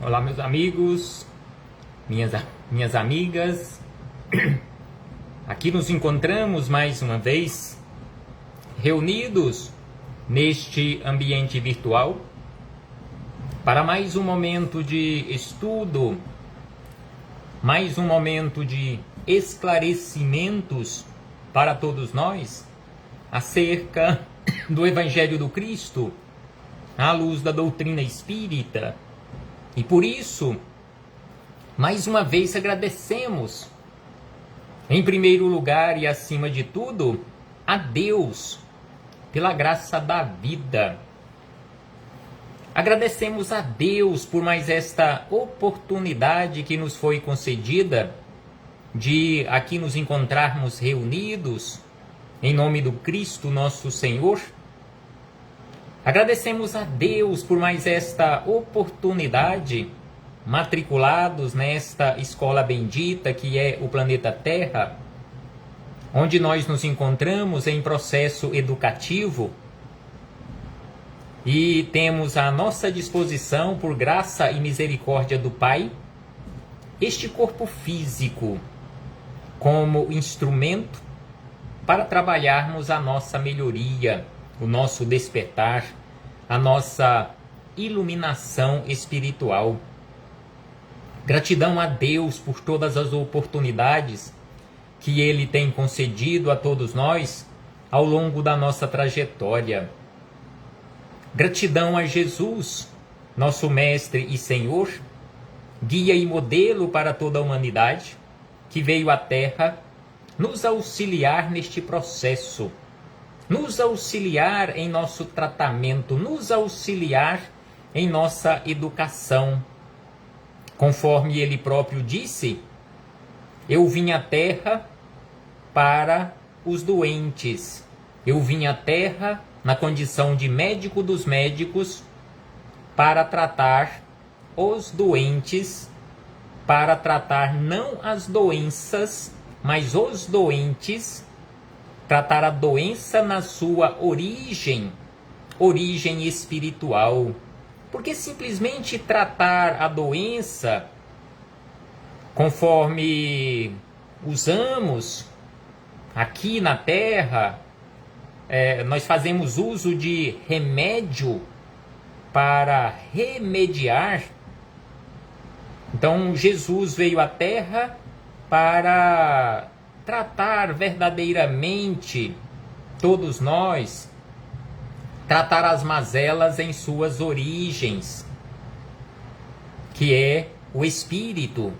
Olá, meus amigos, minhas amigas. Aqui nos encontramos mais uma vez, reunidos neste ambiente virtual, para mais um momento de estudo, mais um momento de esclarecimentos para todos nós acerca do Evangelho do Cristo, à luz da doutrina espírita. E por isso, mais uma vez agradecemos, em primeiro lugar e acima de tudo, a Deus pela graça da vida. Agradecemos a Deus por mais esta oportunidade que nos foi concedida de aqui nos encontrarmos reunidos em nome do Cristo nosso Senhor. Agradecemos a Deus por mais esta oportunidade, matriculados nesta escola bendita que é o planeta Terra, onde nós nos encontramos em processo educativo e temos à nossa disposição, por graça e misericórdia do Pai, este corpo físico como instrumento para trabalharmos a nossa melhoria, o nosso despertar, a nossa iluminação espiritual. Gratidão a Deus por todas as oportunidades que Ele tem concedido a todos nós ao longo da nossa trajetória. Gratidão a Jesus, nosso Mestre e Senhor, guia e modelo para toda a humanidade, que veio à Terra nos auxiliar neste processo, nos auxiliar em nosso tratamento, nos auxiliar em nossa educação. Conforme ele próprio disse, eu vim à Terra para os doentes. Eu vim à Terra na condição de médico dos médicos para tratar os doentes, para tratar não as doenças, mas os doentes, tratar a doença na sua origem espiritual. Porque simplesmente tratar a doença, conforme usamos aqui na Terra, nós fazemos uso de remédio para remediar. Então Jesus veio à Terra para tratar verdadeiramente todos nós, tratar as mazelas em suas origens, que é o espírito.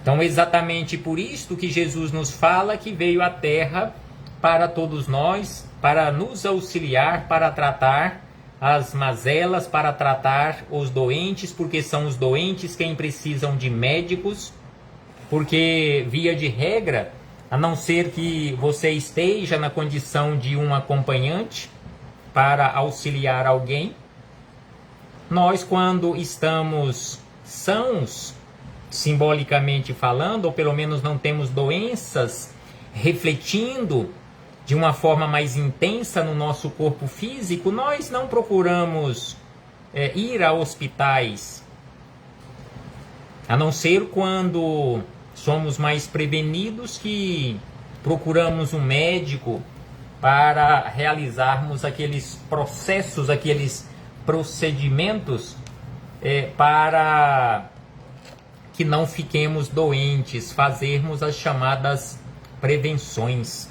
Então, exatamente por isto que Jesus nos fala que veio à Terra para todos nós, para nos auxiliar, para tratar as mazelas, para tratar os doentes, porque são os doentes quem precisam de médicos. Porque, via de regra, a não ser que você esteja na condição de um acompanhante para auxiliar alguém, nós, quando estamos sãos, simbolicamente falando, ou pelo menos não temos doenças refletindo de uma forma mais intensa no nosso corpo físico, nós não procuramos ir a hospitais, a não ser quando somos mais prevenidos, que procuramos um médico para realizarmos aqueles processos, aqueles procedimentos para que não fiquemos doentes, fazermos as chamadas prevenções.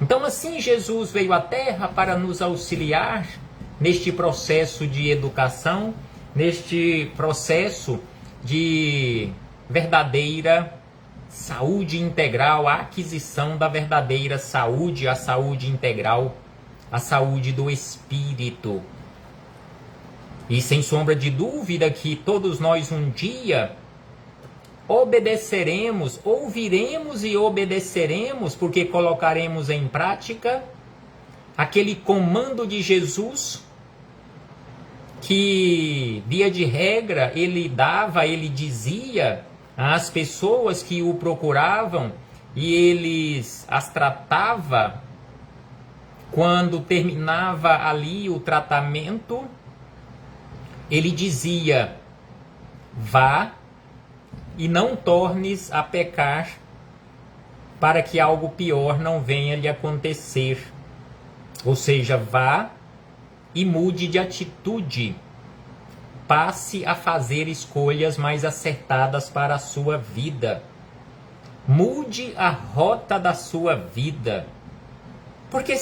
Então, assim, Jesus veio à Terra para nos auxiliar neste processo de educação, neste processo de verdadeira saúde integral, a aquisição da verdadeira saúde, a saúde integral, a saúde do espírito. E sem sombra de dúvida que todos nós um dia obedeceremos, ouviremos e obedeceremos, porque colocaremos em prática aquele comando de Jesus que, via de regra, ele dava, ele dizia às pessoas que o procuravam e eles as tratava quando terminava ali o tratamento, ele dizia: vá e não tornes a pecar, para que algo pior não venha lhe acontecer. Ou seja, vá e mude de atitude. Passe a fazer escolhas mais acertadas para a sua vida. Mude a rota da sua vida. Porque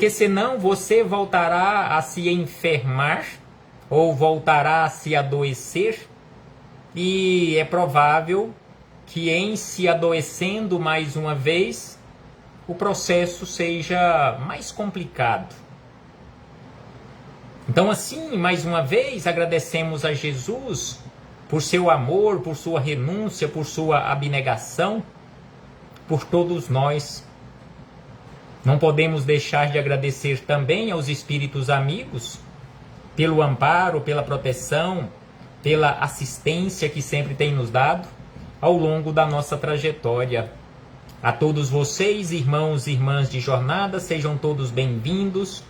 senão você voltará a se enfermar ou voltará a se adoecer, e é provável que em se adoecendo mais uma vez, o processo seja mais complicado. Então, assim, mais uma vez, agradecemos a Jesus por seu amor, por sua renúncia, por sua abnegação, por todos nós. Não podemos deixar de agradecer também aos espíritos amigos pelo amparo, pela proteção, pela assistência que sempre tem nos dado ao longo da nossa trajetória. A todos vocês, irmãos e irmãs de jornada, sejam todos bem-vindos.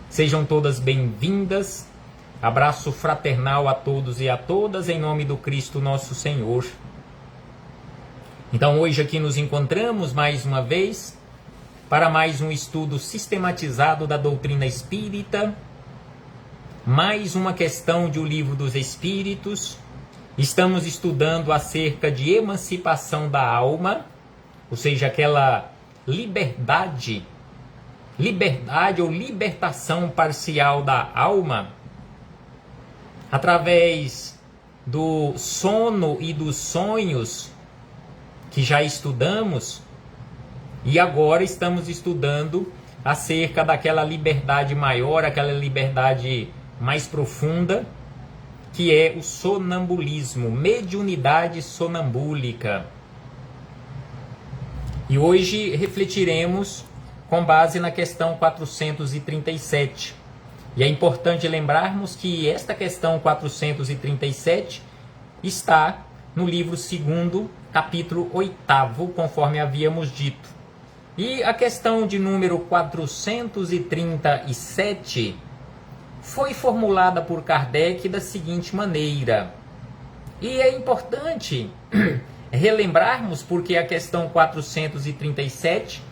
Sejam todas bem-vindas. Abraço fraternal a todos e a todas, em nome do Cristo nosso Senhor. Então, hoje aqui nos encontramos mais uma vez para mais um estudo sistematizado da doutrina espírita, mais uma questão de O Livro dos Espíritos. Estamos estudando acerca de emancipação da alma, ou seja, aquela liberdade ou libertação parcial da alma, através do sono e dos sonhos que já estudamos, e agora estamos estudando acerca daquela liberdade maior, aquela liberdade mais profunda, que é o sonambulismo, mediunidade sonambúlica. E hoje refletiremos com base na questão 437. E é importante lembrarmos que esta questão 437 está no livro 2º, capítulo 8º, conforme havíamos dito. E a questão de número 437 foi formulada por Kardec da seguinte maneira. E é importante relembrarmos porque a questão 437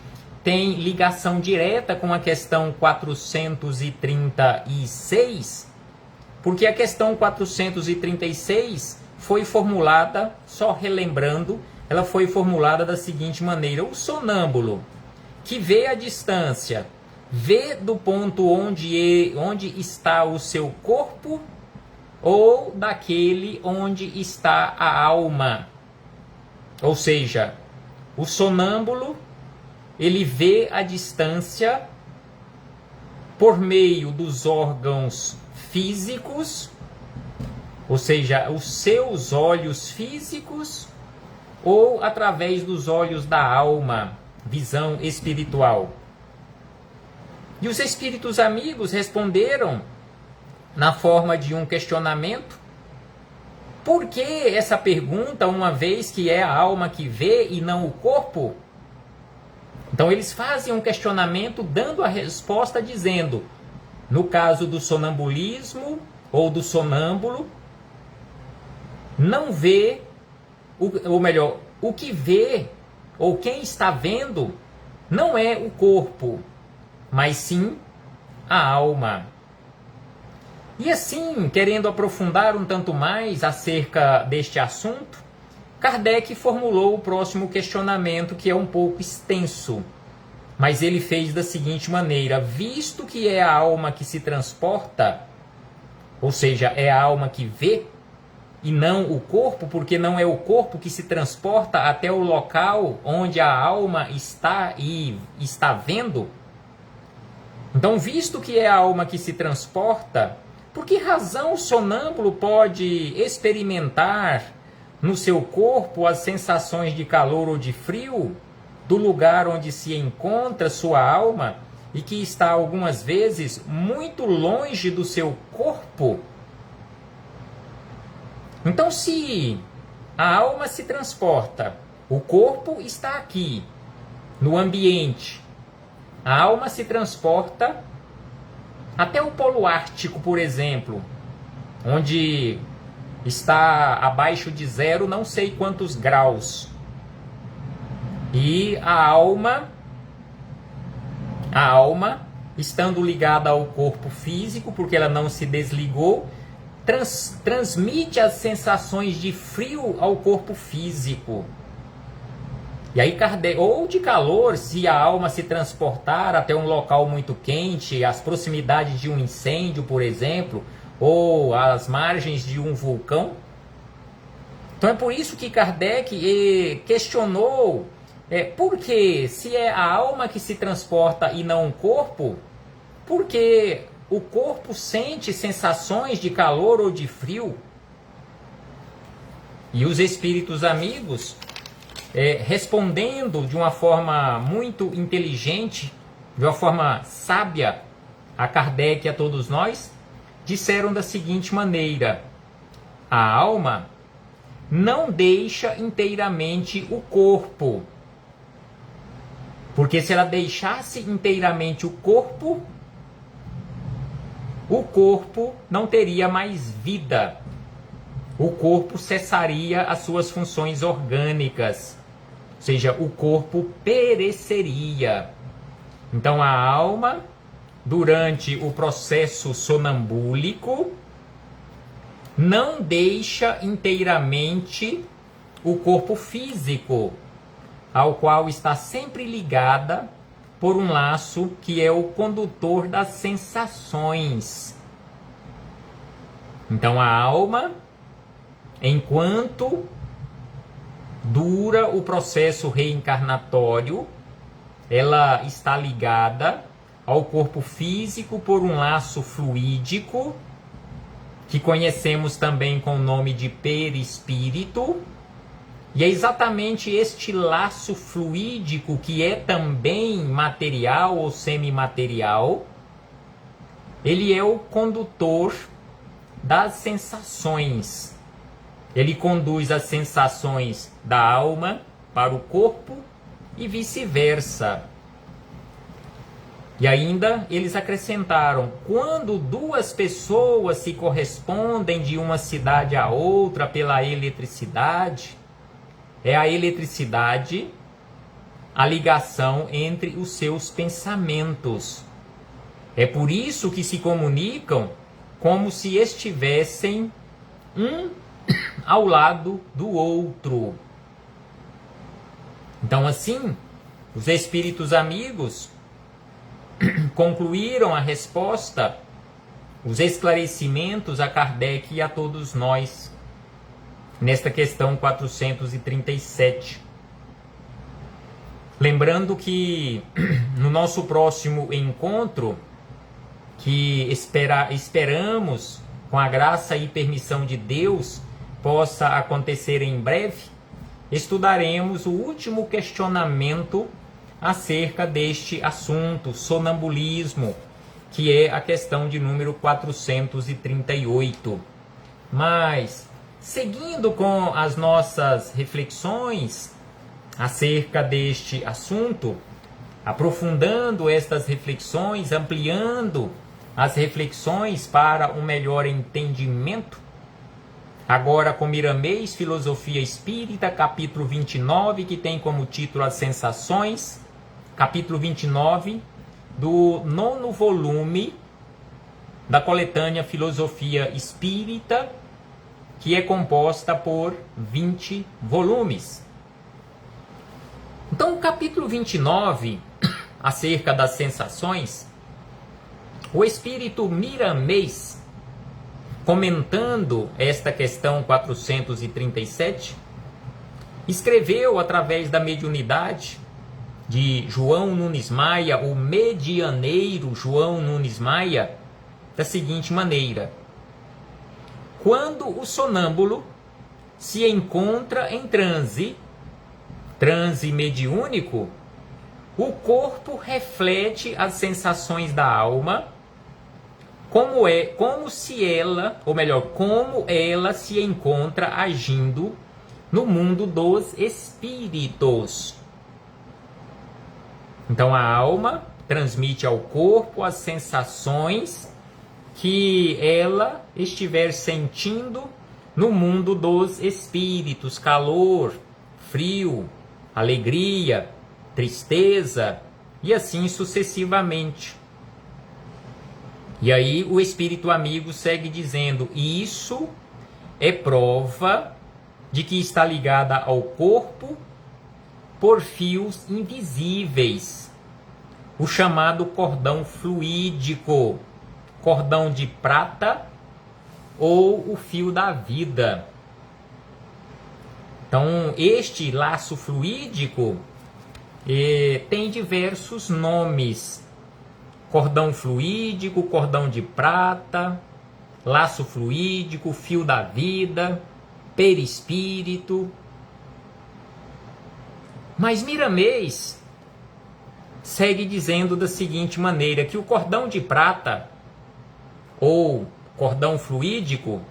tem ligação direta com a questão 436, porque a questão 436 foi formulada, só relembrando, ela foi formulada da seguinte maneira: o sonâmbulo, que vê a distância, vê do ponto onde está o seu corpo ou daquele onde está a alma. Ou seja, o sonâmbulo, ele vê a distância por meio dos órgãos físicos, ou seja, os seus olhos físicos, ou através dos olhos da alma, visão espiritual. E os espíritos amigos responderam na forma de um questionamento. Por que essa pergunta, uma vez que é a alma que vê e não o corpo? Então eles fazem um questionamento dando a resposta dizendo, no caso do sonambulismo ou do sonâmbulo, não vê, ou melhor, o que vê ou quem está vendo não é o corpo, mas sim a alma. E assim, querendo aprofundar um tanto mais acerca deste assunto, Kardec formulou o próximo questionamento, que é um pouco extenso, mas ele fez da seguinte maneira: visto que é a alma que se transporta, ou seja, é a alma que vê, e não o corpo, porque não é o corpo que se transporta até o local onde a alma está e está vendo. Então, visto que é a alma que se transporta, por que razão o sonâmbulo pode experimentar no seu corpo as sensações de calor ou de frio do lugar onde se encontra sua alma e que está algumas vezes muito longe do seu corpo? Então, se a alma se transporta, o corpo está aqui, no ambiente, a alma se transporta Até o Polo Ártico, por exemplo, onde está abaixo de zero não sei quantos graus. E a alma, estando ligada ao corpo físico, porque ela não se desligou, transmite as sensações de frio ao corpo físico. E aí Kardec, ou de calor, se a alma se transportar até um local muito quente, as proximidades de um incêndio, por exemplo, ou as margens de um vulcão. Então é por isso que Kardec questionou, por que se é a alma que se transporta e não o corpo, por que o corpo sente sensações de calor ou de frio? E os espíritos amigos, respondendo de uma forma muito inteligente, de uma forma sábia a Kardec e a todos nós, disseram da seguinte maneira: a alma não deixa inteiramente o corpo, porque se ela deixasse inteiramente o corpo não teria mais vida, o corpo cessaria as suas funções orgânicas, ou seja, o corpo pereceria. Então a alma, durante o processo sonambúlico, não deixa inteiramente o corpo físico, ao qual está sempre ligada por um laço que é o condutor das sensações. Então a alma, enquanto dura o processo reencarnatório, ela está ligada ao corpo físico por um laço fluídico, que conhecemos também com o nome de perispírito. E é exatamente este laço fluídico, que é também material ou semimaterial, ele é o condutor das sensações. Ele conduz as sensações da alma para o corpo e vice-versa. E ainda eles acrescentaram: quando duas pessoas se correspondem de uma cidade a outra pela eletricidade, é a eletricidade a ligação entre os seus pensamentos. É por isso que se comunicam como se estivessem um ao lado do outro. Então, assim, os espíritos amigos concluíram a resposta, os esclarecimentos a Kardec e a todos nós, nesta questão 437. Lembrando que no nosso próximo encontro, que esperamos, com a graça e permissão de Deus, possa acontecer em breve, estudaremos o último questionamento acerca deste assunto, sonambulismo, que é a questão de número 438. Mas, seguindo com as nossas reflexões acerca deste assunto, aprofundando estas reflexões, ampliando as reflexões para um melhor entendimento, agora com Miramês, Filosofia Espírita, capítulo 29, que tem como título As Sensações, capítulo 29 do 9º volume da coletânea Filosofia Espírita, que é composta por 20 volumes. Então, o capítulo 29, acerca das sensações, o espírito Miramês, comentando esta questão 437, escreveu através da mediunidade de João Nunes Maia, o medianeiro João Nunes Maia, da seguinte maneira: quando o sonâmbulo se encontra em transe mediúnico, o corpo reflete as sensações da alma, como ela se encontra agindo no mundo dos espíritos. Então a alma transmite ao corpo as sensações que ela estiver sentindo no mundo dos espíritos: calor, frio, alegria, tristeza e assim sucessivamente. E aí o espírito amigo segue dizendo: isso é prova de que está ligada ao corpo por fios invisíveis, o chamado cordão fluídico, cordão de prata ou o fio da vida. Então, este laço fluídico tem diversos nomes: cordão fluídico, cordão de prata, laço fluídico, fio da vida, perispírito. Mas Miramês segue dizendo da seguinte maneira, que o cordão de prata ou cordão fluídico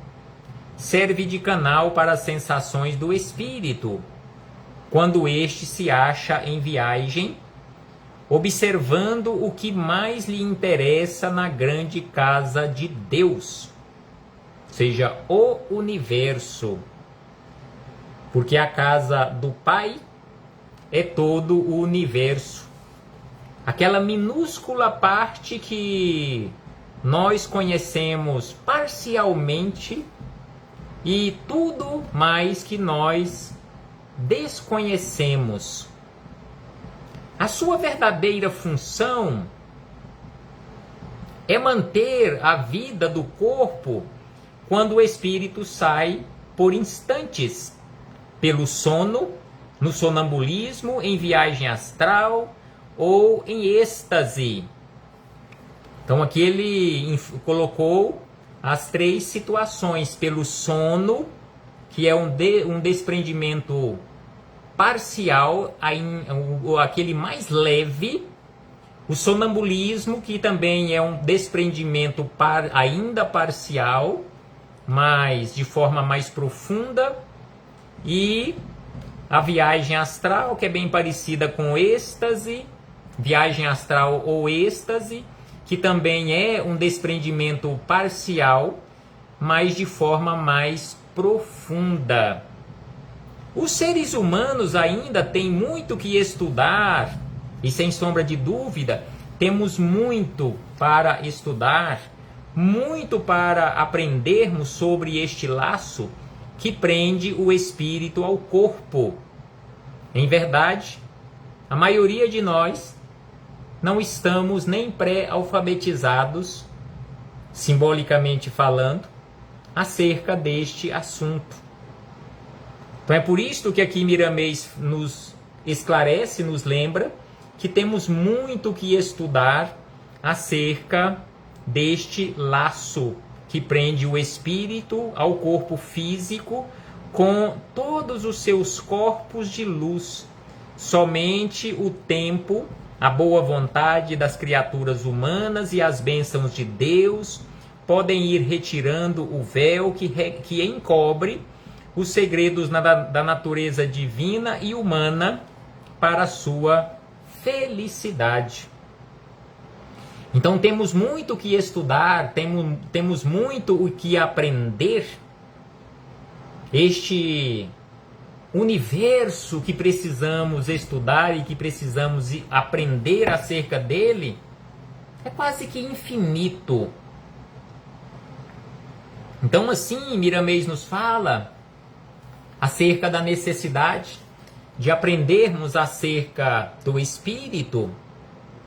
serve de canal para as sensações do espírito, quando este se acha em viagem, observando o que mais lhe interessa na grande casa de Deus, seja o universo, porque a casa do Pai é todo o universo, aquela minúscula parte que nós conhecemos parcialmente e tudo mais que nós desconhecemos. A sua verdadeira função é manter a vida do corpo quando o espírito sai por instantes, pelo sono, no sonambulismo, em viagem astral ou em êxtase. Então aqui ele colocou as três situações: pelo sono, que é um desprendimento parcial, aquele mais leve; o sonambulismo, que também é um desprendimento ainda parcial, mas de forma mais profunda; e a viagem astral, que é bem parecida com êxtase, viagem astral ou êxtase, que também é um desprendimento parcial, mas de forma mais profunda. Os seres humanos ainda têm muito que estudar, e sem sombra de dúvida, temos muito para estudar, muito para aprendermos sobre este laço que prende o espírito ao corpo. Em verdade, a maioria de nós não estamos nem pré-alfabetizados, simbolicamente falando, acerca deste assunto. Então é por isso que aqui Miramês nos esclarece, nos lembra que temos muito que estudar acerca deste laço que prende o espírito ao corpo físico com todos os seus corpos de luz. Somente o tempo, a boa vontade das criaturas humanas e as bênçãos de Deus podem ir retirando o véu que encobre os segredos da natureza divina e humana para a sua felicidade. Então temos muito o que estudar, temos muito o que aprender. Este universo que precisamos estudar e que precisamos aprender acerca dele é quase que infinito. Então assim, Miramês nos fala acerca da necessidade de aprendermos acerca do espírito,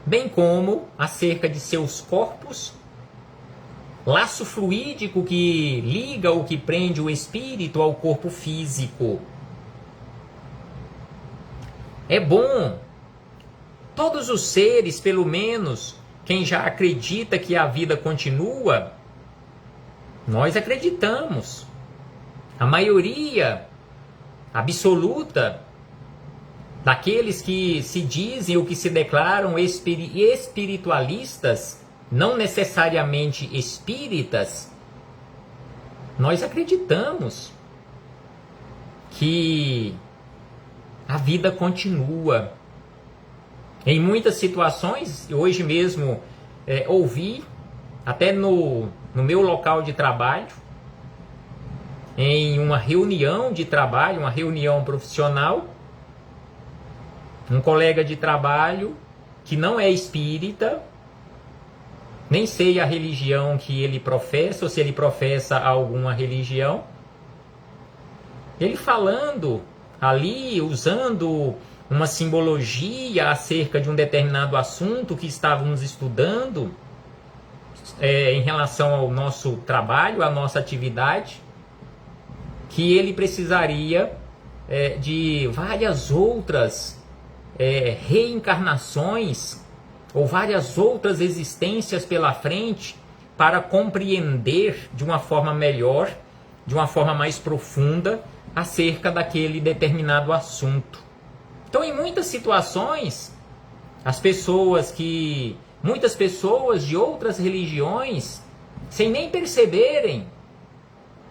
bem como acerca de seus corpos, laço fluídico que liga ou que prende o espírito ao corpo físico. É bom, todos os seres, pelo menos quem já acredita que a vida continua, nós acreditamos. A maioria absoluta daqueles que se dizem ou que se declaram espiritualistas, não necessariamente espíritas, nós acreditamos que a vida continua. Em muitas situações, hoje mesmo ouvi, até no meu local de trabalho, em uma reunião de trabalho, uma reunião profissional, um colega de trabalho que não é espírita, nem sei a religião que ele professa, ou se ele professa alguma religião, ele falando ali, usando uma simbologia acerca de um determinado assunto que estávamos estudando em relação ao nosso trabalho, à nossa atividade, que ele precisaria de várias outras reencarnações ou várias outras existências pela frente para compreender de uma forma melhor, de uma forma mais profunda, acerca daquele determinado assunto. Então, em muitas situações, muitas pessoas de outras religiões, sem nem perceberem,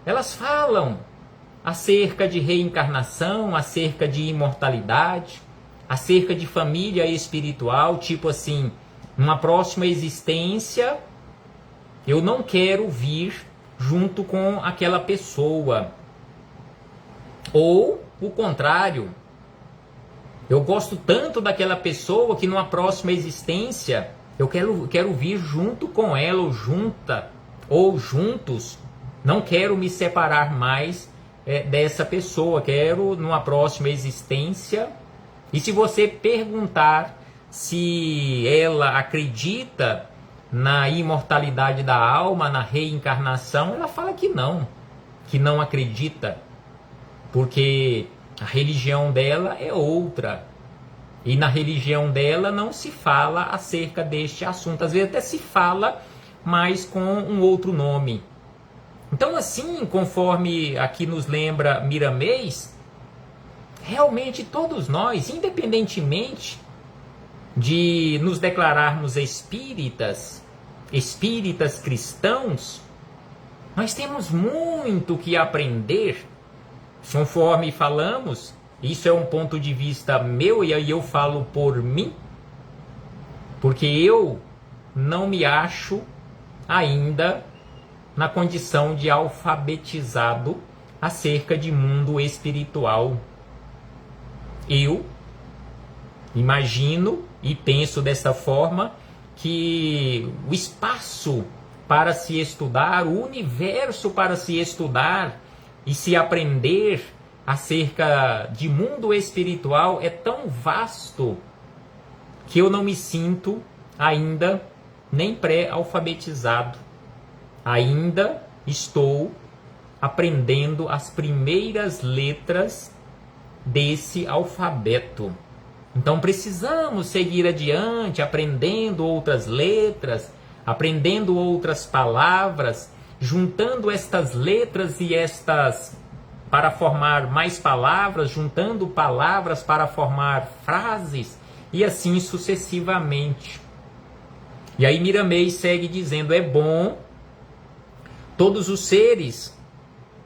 elas falam acerca de reencarnação, acerca de imortalidade, acerca de família espiritual, tipo assim, numa próxima existência, eu não quero vir junto com aquela pessoa. Ou o contrário, eu gosto tanto daquela pessoa que numa próxima existência eu quero vir junto com ela, ou junta, ou juntos. Não quero me separar mais dessa pessoa, quero numa próxima existência. E se você perguntar se ela acredita na imortalidade da alma, na reencarnação, ela fala que não acredita, porque a religião dela é outra. E na religião dela não se fala acerca deste assunto. Às vezes até se fala, mas com um outro nome. Então, assim, conforme aqui nos lembra Miramês, realmente todos nós, independentemente de nos declararmos espíritas cristãos, nós temos muito que aprender. Conforme falamos, isso é um ponto de vista meu, e aí eu falo por mim, porque eu não me acho ainda na condição de alfabetizado acerca de mundo espiritual. Eu imagino e penso dessa forma que o espaço para se estudar, o universo para se estudar e se aprender acerca de mundo espiritual é tão vasto que eu não me sinto ainda nem pré-alfabetizado. Ainda estou aprendendo as primeiras letras desse alfabeto. Então precisamos seguir adiante, aprendendo outras letras, aprendendo outras palavras, juntando estas letras e estas para formar mais palavras, juntando palavras para formar frases, e assim sucessivamente. E aí Miramês segue dizendo, é bom todos os seres,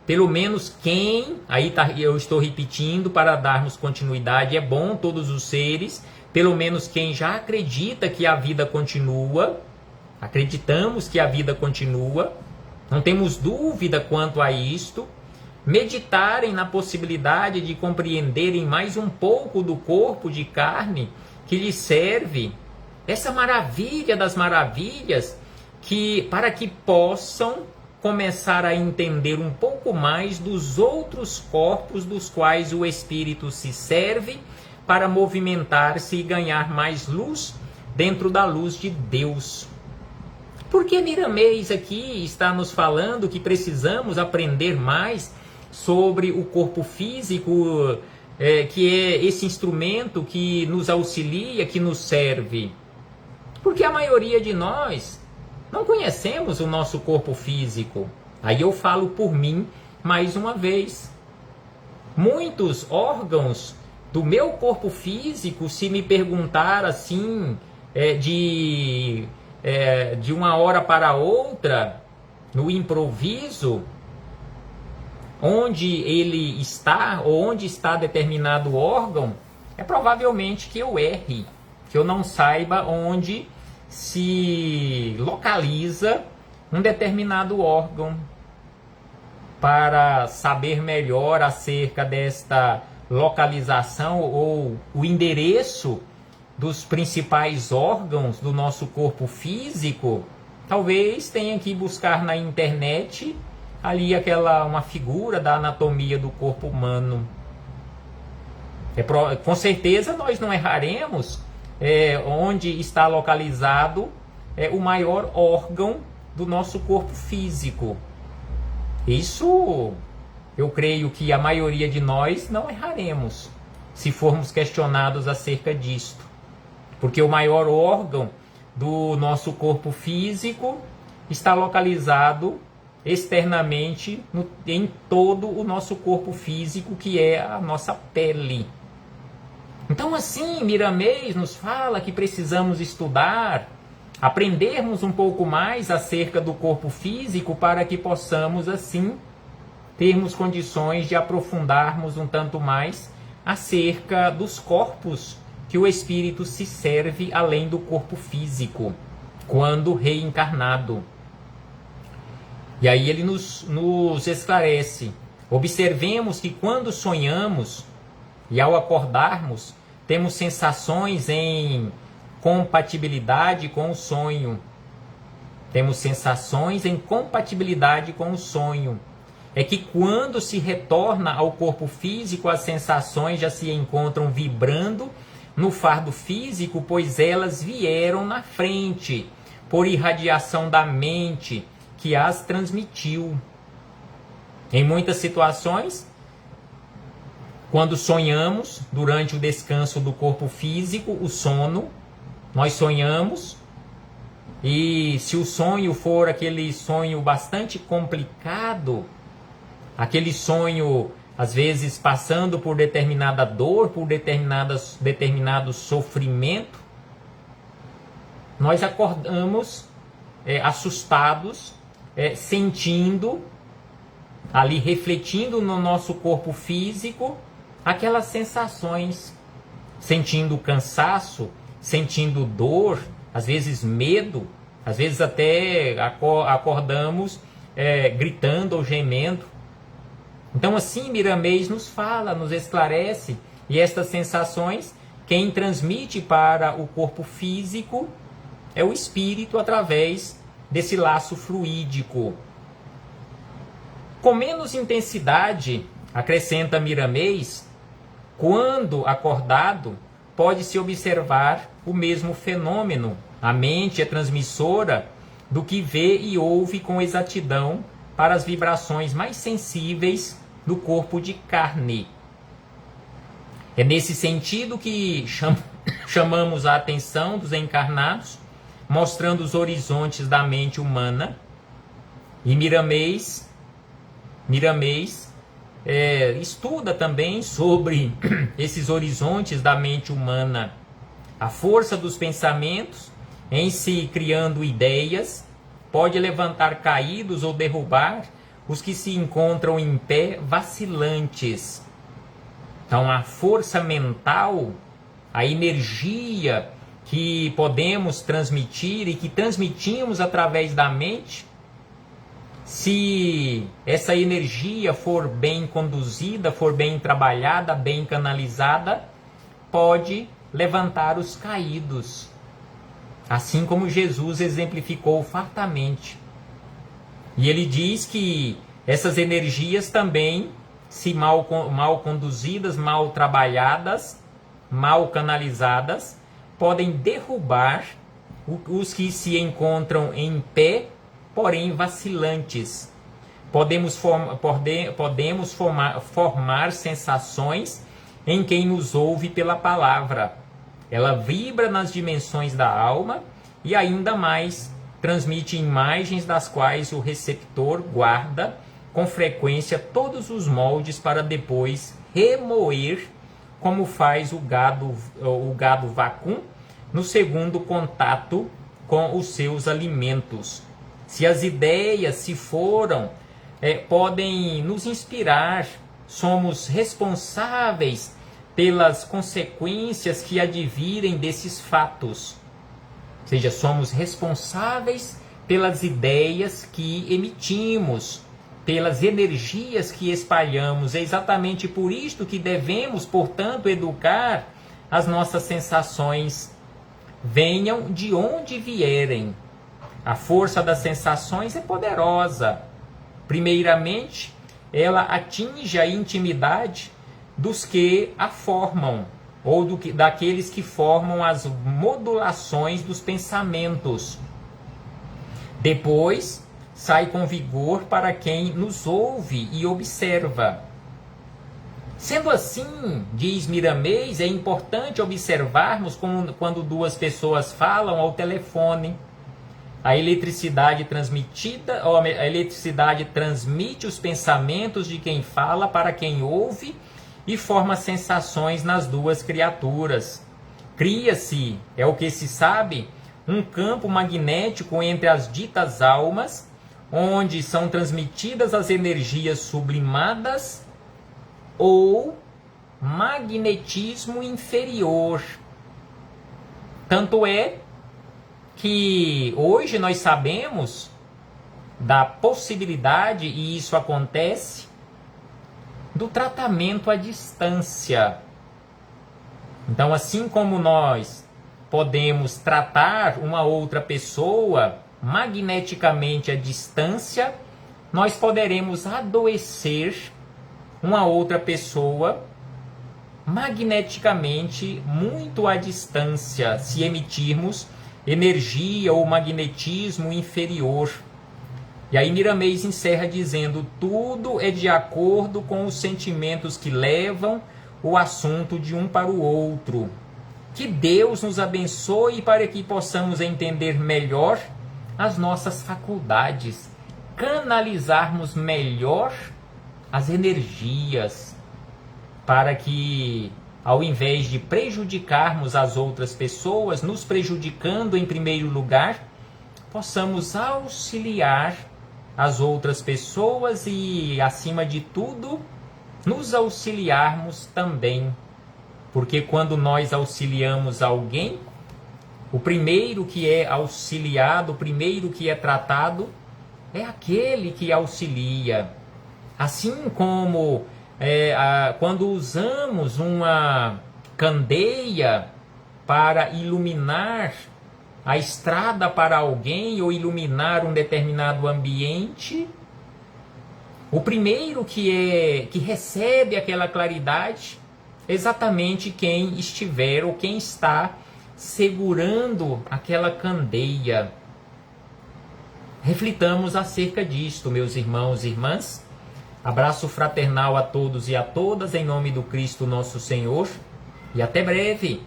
pelo menos quem, aí eu estou repetindo para darmos continuidade, é bom todos os seres, pelo menos quem já acredita que a vida continua, acreditamos que a vida continua, não temos dúvida quanto a isto, meditarem na possibilidade de compreenderem mais um pouco do corpo de carne que lhes serve, essa maravilha das maravilhas, para que possam começar a entender um pouco mais dos outros corpos dos quais o espírito se serve para movimentar-se e ganhar mais luz dentro da luz de Deus. Por que Miramês aqui está nos falando que precisamos aprender mais sobre o corpo físico, que é esse instrumento que nos auxilia, que nos serve? Porque a maioria de nós não conhecemos o nosso corpo físico. Aí eu falo por mim mais uma vez. Muitos órgãos do meu corpo físico, se me perguntar assim, de uma hora para outra, no improviso, onde ele está, ou onde está determinado órgão, é provavelmente que eu erre. que eu não saiba onde se localiza um determinado órgão, para saber melhor acerca desta localização ou o endereço dos principais órgãos do nosso corpo físico, talvez tenha que buscar na internet ali uma figura da anatomia do corpo humano. Com certeza nós não erraremos onde está localizado o maior órgão do nosso corpo físico. Isso eu creio que a maioria de nós não erraremos se formos questionados acerca disto. Porque o maior órgão do nosso corpo físico está localizado externamente em todo o nosso corpo físico, que é a nossa pele. Então, assim, Miramês nos fala que precisamos estudar, aprendermos um pouco mais acerca do corpo físico para que possamos, assim, termos condições de aprofundarmos um tanto mais acerca dos corpos que o espírito se serve além do corpo físico, quando reencarnado. E aí ele nos esclarece. Observemos que quando sonhamos e ao acordarmos, temos sensações em compatibilidade com o sonho. Temos sensações em compatibilidade com o sonho. É que quando se retorna ao corpo físico, as sensações já se encontram vibrando no fardo físico, pois elas vieram na frente, por irradiação da mente que as transmitiu. Em muitas situações, quando sonhamos, durante o descanso do corpo físico, o sono, nós sonhamos, e se o sonho for aquele sonho bastante complicado, aquele sonho, às vezes, passando por determinada dor, por determinado sofrimento, nós acordamos assustados, sentindo, ali refletindo no nosso corpo físico, aquelas sensações, sentindo cansaço, sentindo dor, às vezes medo, às vezes até acordamos gritando ou gemendo. Então, assim, Miramês nos fala, nos esclarece, e estas sensações, quem transmite para o corpo físico é o espírito através desse laço fluídico. Com menos intensidade, acrescenta Miramês, quando acordado, pode-se observar o mesmo fenômeno. A mente é transmissora do que vê e ouve com exatidão para as vibrações mais sensíveis do corpo de carne. É nesse sentido que chamamos a atenção dos encarnados, mostrando os horizontes da mente humana. E Miramês estuda também sobre esses horizontes da mente humana. A força dos pensamentos, em se criando ideias, pode levantar caídos ou derrubar os que se encontram em pé vacilantes. Então, a força mental, a energia que podemos transmitir e que transmitimos através da mente, se essa energia for bem conduzida, for bem trabalhada, bem canalizada, pode levantar os caídos, assim como Jesus exemplificou fartamente. E ele diz que essas energias também, se mal conduzidas, mal trabalhadas, mal canalizadas, podem derrubar os que se encontram em pé, porém vacilantes. Podemos formar sensações em quem nos ouve pela palavra. Ela vibra nas dimensões da alma e ainda mais transmite imagens das quais o receptor guarda com frequência todos os moldes para depois remoer, como faz o gado vacum no segundo contato com os seus alimentos. Se as ideias se foram, podem nos inspirar, somos responsáveis pelas consequências que advirem desses fatos. Ou seja, somos responsáveis pelas ideias que emitimos, pelas energias que espalhamos. É exatamente por isto que devemos, portanto, educar as nossas sensações, venham de onde vierem. A força das sensações é poderosa. Primeiramente, ela atinge a intimidade dos que a formam, ou daqueles que formam as modulações dos pensamentos. Depois, sai com vigor para quem nos ouve e observa. Sendo assim, diz Miramês, é importante observarmos quando duas pessoas falam ao telefone. A eletricidade transmitida, ou a eletricidade transmite os pensamentos de quem fala para quem ouve e forma sensações nas duas criaturas. Cria-se, é o que se sabe, um campo magnético entre as ditas almas, onde são transmitidas as energias sublimadas ou magnetismo inferior. Tanto é que hoje nós sabemos da possibilidade, e isso acontece, do tratamento à distância. Então, assim como nós podemos tratar uma outra pessoa magneticamente à distância, nós poderemos adoecer uma outra pessoa magneticamente muito à distância, se emitirmos energia ou magnetismo inferior. E aí Miramês encerra dizendo: tudo é de acordo com os sentimentos que levam o assunto de um para o outro. Que Deus nos abençoe para que possamos entender melhor as nossas faculdades, canalizarmos melhor as energias, para que, ao invés de prejudicarmos as outras pessoas, nos prejudicando em primeiro lugar, possamos auxiliar as outras pessoas e, acima de tudo, nos auxiliarmos também. Porque quando nós auxiliamos alguém, o primeiro que é auxiliado, o primeiro que é tratado, é aquele que auxilia. Assim como quando usamos uma candeia para iluminar a estrada para alguém ou iluminar um determinado ambiente, o primeiro que recebe aquela claridade é exatamente quem estiver ou quem está segurando aquela candeia. Reflitamos acerca disto, meus irmãos e irmãs. Abraço fraternal a todos e a todas, em nome do Cristo nosso Senhor, e até breve.